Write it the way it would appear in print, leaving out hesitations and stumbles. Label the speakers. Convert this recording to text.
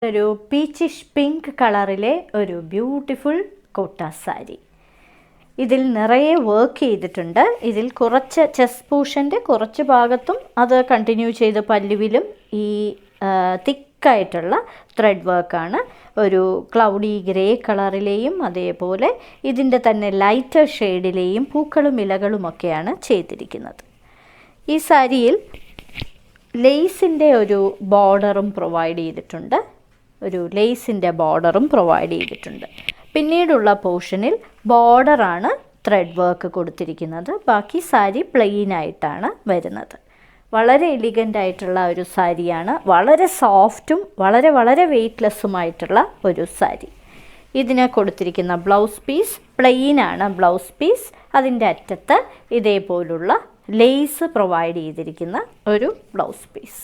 Speaker 1: ഒരു peachish pink കളറിലെ ഒരു ബ്യൂട്ടിഫുൾ കോട്ട സാരി. ഇതിൽ നിറയെ വർക്ക് ചെയ്തിട്ടുണ്ട്. ഇതിൽ കുറച്ച് ചെസ്റ്റ് പോർഷൻ്റെ കുറച്ച് ഭാഗത്തും അത് കണ്ടിന്യൂ ചെയ്ത് പല്ലുവിലും ഈ തിക്കായിട്ടുള്ള ത്രെഡ് വർക്കാണ്. ഒരു ക്ലൗഡി ഗ്രേ കളറിലെയും അതേപോലെ ഇതിൻ്റെ തന്നെ ലൈറ്റർ ഷെയ്ഡിലെയും പൂക്കളും ഇലകളുമൊക്കെയാണ് ചെയ്തിരിക്കുന്നത്. ഈ സാരിയിൽ ലേസിൻ്റെ ഒരു ബോർഡറും പ്രൊവൈഡ് ചെയ്തിട്ടുണ്ട്. പിന്നീടുള്ള പോർഷനിൽ ബോർഡറാണ് ത്രെഡ് വർക്ക് കൊടുത്തിരിക്കുന്നത്. ബാക്കി സാരി പ്ലെയിൻ ആയിട്ടാണ് വരുന്നത്. വളരെ എലിഗൻ്റ് ആയിട്ടുള്ള ഒരു സാരിയാണ്. വളരെ സോഫ്റ്റും വളരെ വെയ്റ്റ്ലെസ്സുമായിട്ടുള്ള ഒരു സാരി. ഇതിന് കൊടുത്തിരിക്കുന്ന ബ്ലൗസ് പീസ് പ്ലെയിൻ ആണ്. ബ്ലൗസ് പീസ് അതിൻ്റെ അറ്റത്ത് ഇതേപോലുള്ള ലേസ് പ്രൊവൈഡ് ചെയ്തിരിക്കുന്ന ഒരു ബ്ലൗസ് പീസ്.